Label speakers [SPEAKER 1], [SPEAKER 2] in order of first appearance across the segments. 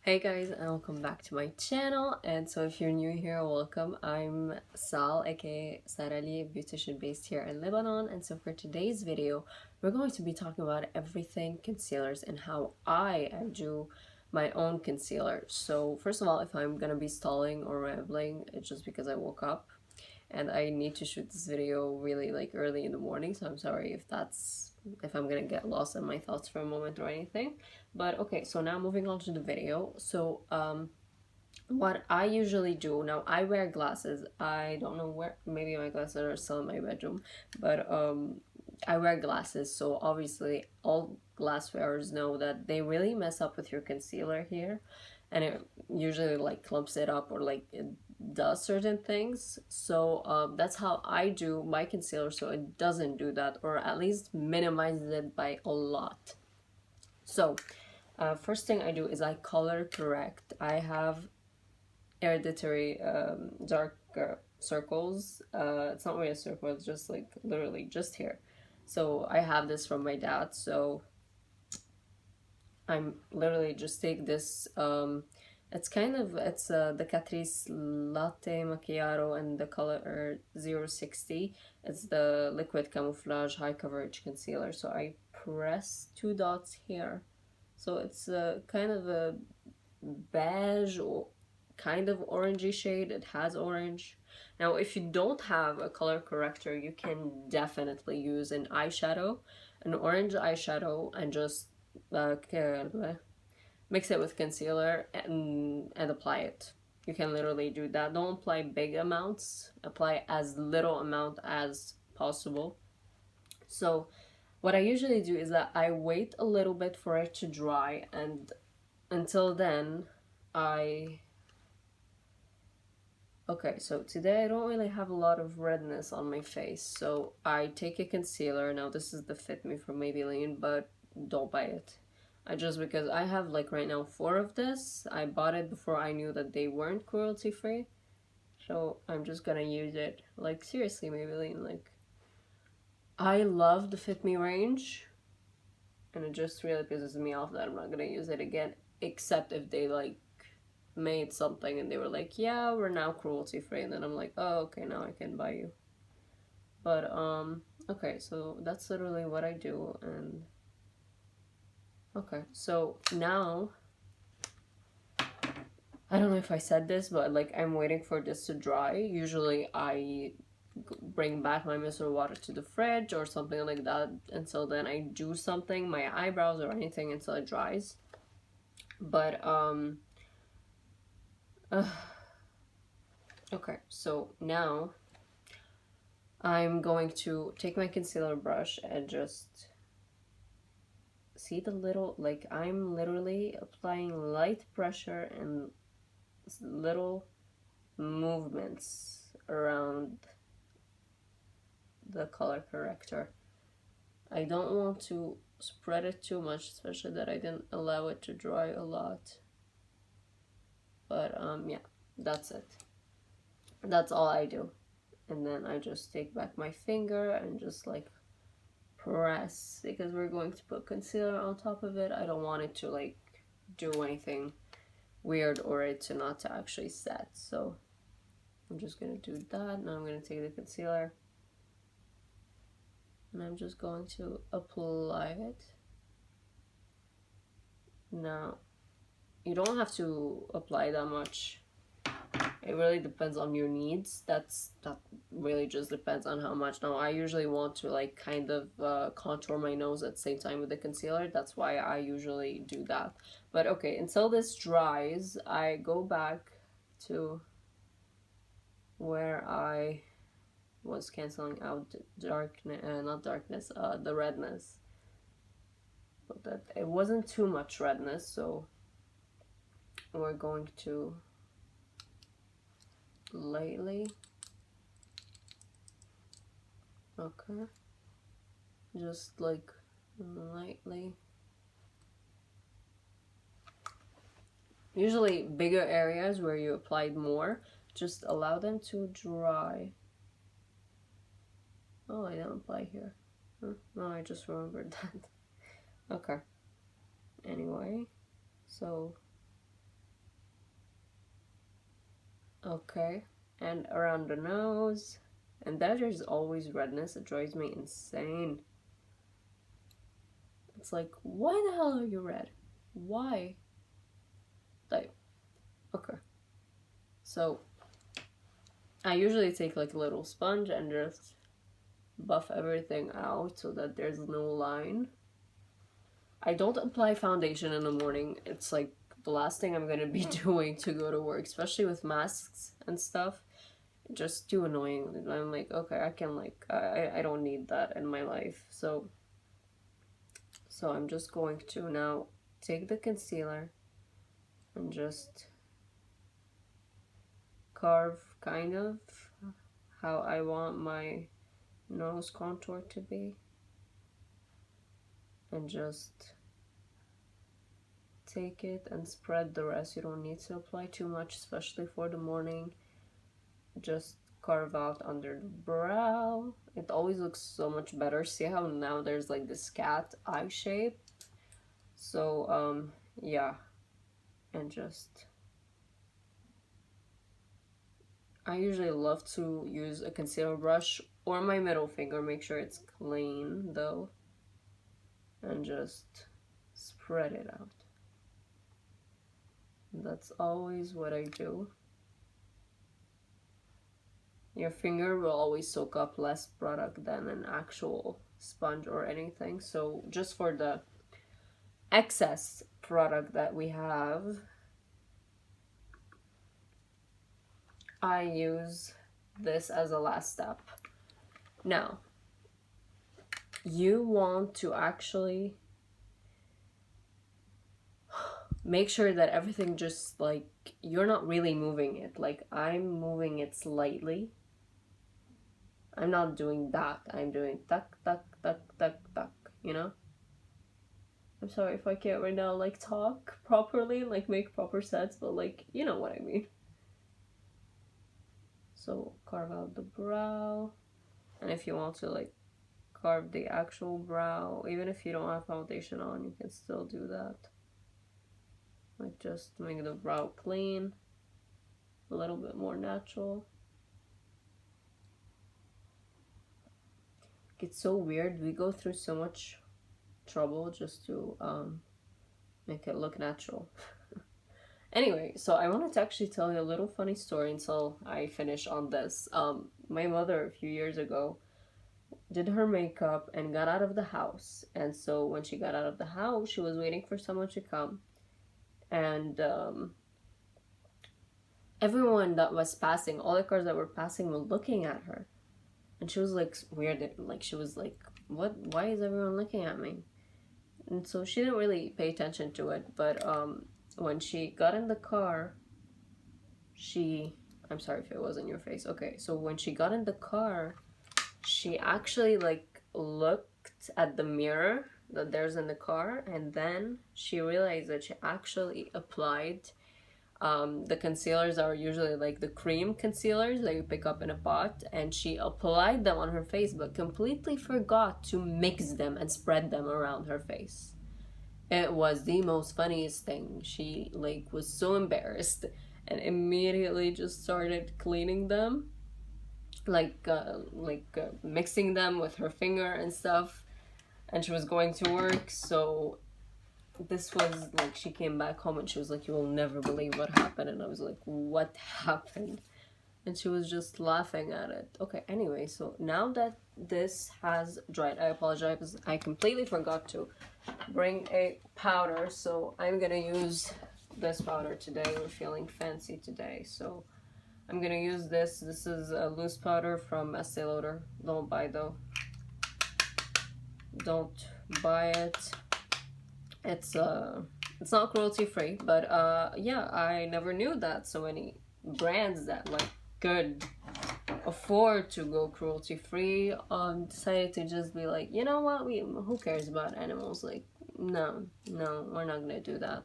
[SPEAKER 1] Hey guys, and welcome back to my channel. And so if you're new here, welcome. I'm SaL, aka Sarali, beautician based here in Lebanon. And so for today's video, we're going to be talking about everything concealers and how I do my own concealer. So first of all, if I'm gonna be stalling or rambling, it's just because I woke up and I need to shoot this video really early in the morning, so I'm sorry if I'm gonna get lost in my thoughts for a moment or anything. But okay, so now moving on to the video. So what I usually do now, I wear glasses. I don't know where, maybe my glasses are still in my bedroom, but I wear glasses, so obviously all glass wearers know that they really mess up with your concealer here, and it usually clumps it up or it does certain things. So that's how I do my concealer, so it doesn't do that, or at least minimizes it by a lot. So first thing I do is I color correct. I have hereditary dark circles. It's not really a circle, it's just literally just here. So I have this from my dad, so I'm literally just take this it's the Catrice Latte Macchiato, and the color 060. It's the liquid camouflage high coverage concealer. So I press two dots here, so it's kind of a beige or kind of orangey shade. It has orange. Now if you don't have a color corrector, you can definitely use an eyeshadow, an orange eyeshadow, and just mix it with concealer and apply it. You can literally do that. Don't apply big amounts, apply as little amount as possible. So what I usually do is that I wait a little bit for it to dry, and until then okay, so today I don't really have a lot of redness on my face, so I take a concealer. Now this is the Fit Me from Maybelline, but don't buy it. Because I have right now 4 of this. I bought it before I knew that they weren't cruelty free, so I'm just gonna use it. Seriously, Maybelline, I love the Fit Me range, and it just really pisses me off that I'm not gonna use it again, except if they made something and they were like, yeah, we're now cruelty free, and then I'm like, oh, okay, now I can buy you. But okay, so that's literally what I do. And okay, so now I don't know if I said this, but I'm waiting for this to dry. Usually I bring back my micellar water to the fridge or something like that until then I do something, my eyebrows or anything, until it dries. But okay, so now I'm going to take my concealer brush and just see the little, I'm literally applying light pressure and little movements around the color corrector. I don't want to spread it too much, especially that I didn't allow it to dry a lot. But yeah, that's it. That's all I do. And then I just take back my finger and just press, because we're going to put concealer on top of it. I don't want it to do anything weird or it to not to actually set. So I'm just gonna do that. Now I'm gonna take the concealer and I'm just going to apply it. Now you don't have to apply that much. It really depends on your needs. That really just depends on how much. Now I usually want to kind of contour my nose at the same time with the concealer. That's why I usually do that. But okay, until this dries, I go back to where I was canceling out darkness, not darkness, the redness. But that it wasn't too much redness, so we're going to lightly, okay, just lightly. Usually bigger areas where you applied more, just allow them to dry. Oh, I didn't apply here. No, I just remembered that. Okay. Anyway, so Okay, and around the nose. And that there's always redness. It drives me insane. It's like, why the hell are you red? Why? Like, okay. So I usually take like a little sponge and just buff everything out so that there's no line. I don't apply foundation in the morning. It's like the last thing I'm gonna be doing to go to work, especially with masks and stuff. Just too annoying. I'm like, okay, I can like, I don't need that in my life. So I'm just going to now take the concealer and just carve kind of how I want my nose contour to be, and just take it and spread the rest. You don't need to apply too much, especially for the morning. Just carve out under the brow. It always looks so much better. See how now there's like this cat eye shape? So yeah, and just, I usually love to use a concealer brush or my middle finger, make sure it's clean though, and just spread it out. That's always what I do. Your finger will always soak up less product than an actual sponge or anything. So just for the excess product that we have, I use this as a last step. Now, you want to actually make sure that everything just like, you're not really moving it. Like I'm moving it slightly. I'm not doing that. I'm doing tuck, tuck, tuck, tuck, tuck, you know? I'm sorry if I can't right now like talk properly, like make proper sense, but like, you know what I mean. So carve out the brow. And if you want to like carve the actual brow, even if you don't have foundation on, you can still do that. Like just make the brow clean, a little bit more natural. It's so weird. We go through so much trouble just to make it look natural. Anyway, so I wanted to actually tell you a little funny story until I finish on this. My mother a few years ago did her makeup and got out of the house. And so when she got out of the house, she was waiting for someone to come. And everyone that was passing, all the cars that were passing were looking at her. And she was like weird, like she was like, what, why is everyone looking at me? And so she didn't really pay attention to it. But when she got in the car, I'm sorry if it was in your face. Okay, so when she got in the car, she actually like looked at the mirror that there's in the car, and then she realized that she actually applied the concealers are usually like the cream concealers that you pick up in a pot, and she applied them on her face but completely forgot to mix them and spread them around her face. It was the most funniest thing. She like was so embarrassed and immediately just started cleaning them, like mixing them with her finger and stuff. And she was going to work, so this was like, she came back home and she was like, you will never believe what happened. And I was like, what happened? And she was just laughing at it. Okay, anyway, so now that this has dried, I apologize, I completely forgot to bring a powder, so I'm gonna use this powder today. We're feeling fancy today, so I'm gonna use this. This is a loose powder from SaL. Don't buy though. Don't buy it. It's not cruelty free, but yeah, I never knew that so many brands that like could afford to go cruelty free decided to just be like, you know what, who cares about animals? Like, no, we're not gonna do that.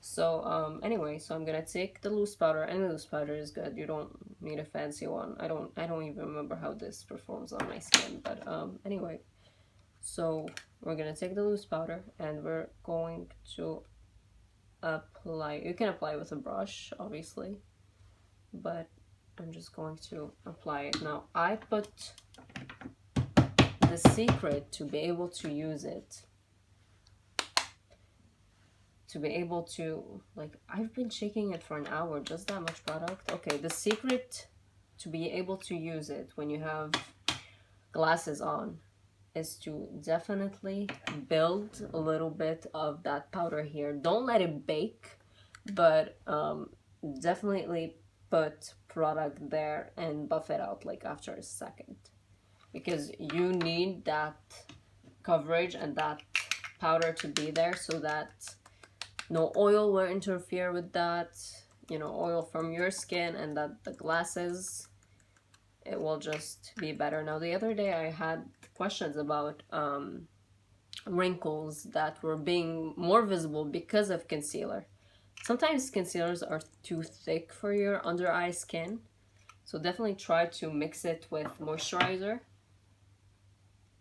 [SPEAKER 1] So anyway, so I'm gonna take the loose powder. Any loose powder is good. You don't need a fancy one. I don't even remember how this performs on my skin, but anyway, so we're gonna take the loose powder and we're going to apply. You can apply with a brush, obviously, but I'm just going to apply it now. I put the secret to be able to use it, to be able to, like, I've been shaking it for an hour, just that much product. Okay, the secret to be able to use it when you have glasses on is to definitely build a little bit of that powder here. Don't let it bake, but definitely put product there and buff it out like after a second, because you need that coverage and that powder to be there so that no oil will interfere with that, you know, oil from your skin, and that the glasses, it will just be better. Now, the other day I had questions about wrinkles that were being more visible because of concealer. Sometimes concealers are too thick for your under eye skin, so definitely try to mix it with moisturizer.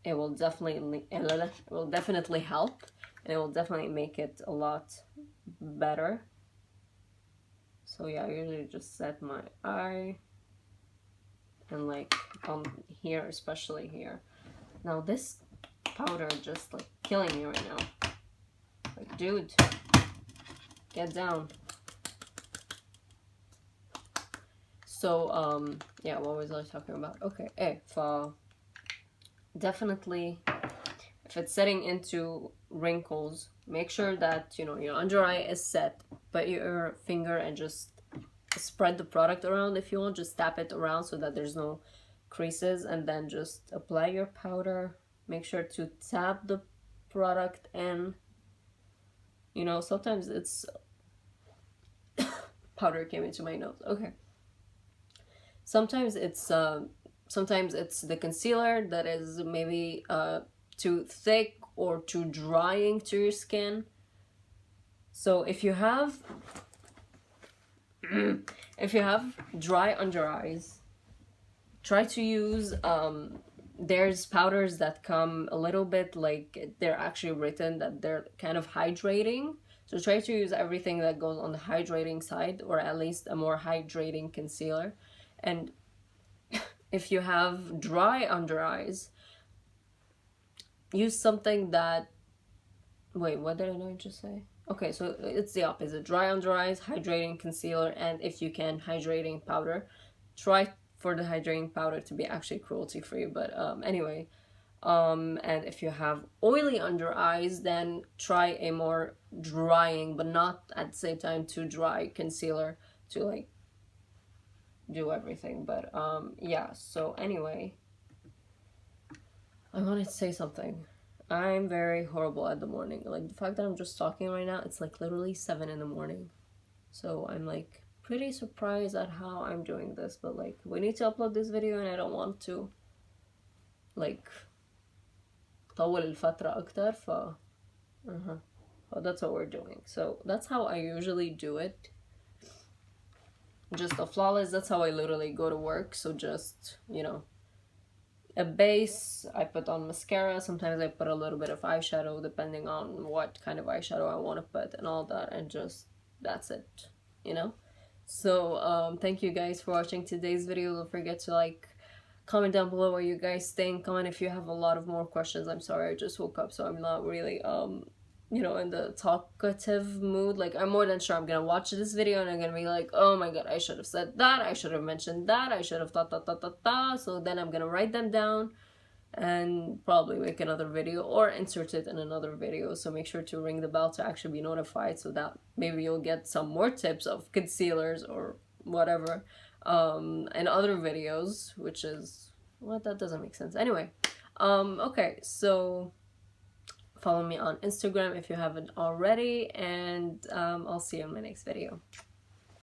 [SPEAKER 1] It will definitely help, and it will definitely make it a lot better. So yeah, I usually just set my eye and like on here, especially here. Now this powder just like killing me right now. Like, dude, get down. So yeah, what was I talking about? Okay, definitely if it's setting into wrinkles, make sure that, you know, your under eye is set. Put your finger and just spread the product around. If you want, just tap it around so that there's no creases, and then just apply your powder. Make sure to tap the product in. You know, sometimes it's powder came into my nose. Okay. Sometimes it's the concealer that is maybe too thick or too drying to your skin. So if you have dry under eyes, try to use there's powders that come a little bit like they're actually written that they're kind of hydrating. So try to use everything that goes on the hydrating side, or at least a more hydrating concealer. And if you have dry under eyes, use something that, wait, what did I just say? Okay, so it's the opposite. Dry under eyes, hydrating concealer, and if you can, hydrating powder. Try for the hydrating powder to be actually cruelty free, but anyway. And if you have oily under eyes, then try a more drying, but not at the same time too dry concealer to like do everything. But yeah, so anyway, I wanted to say something. I'm very horrible at the morning. Like, the fact that I'm just talking right now, it's like literally 7 in the morning. So I'm like pretty surprised at how I'm doing this, but like we need to upload this video and I don't want to like طول الفترة أكتر that's what we're doing. So that's how I usually do it. Just a flawless, that's how I literally go to work. So just, you know, a base, I put on mascara, sometimes I put a little bit of eyeshadow depending on what kind of eyeshadow I want to put and all that, and just that's it, you know. So thank you guys for watching today's video. Don't forget to like, comment down below what you guys think. Comment if you have a lot of more questions. I'm sorry, I just woke up, so I'm not really you know, in the talkative mood. Like, I'm more than sure I'm gonna watch this video and I'm gonna be like, oh my god, I should have said that, I should have mentioned that, I should have ta. So then I'm gonna write them down and probably make another video or insert it in another video. So make sure to ring the bell to actually be notified, so that maybe you'll get some more tips of concealers or whatever in other videos, which is what, that doesn't make sense. Anyway, okay, so follow me on Instagram if you haven't already, and I'll see you in my next video.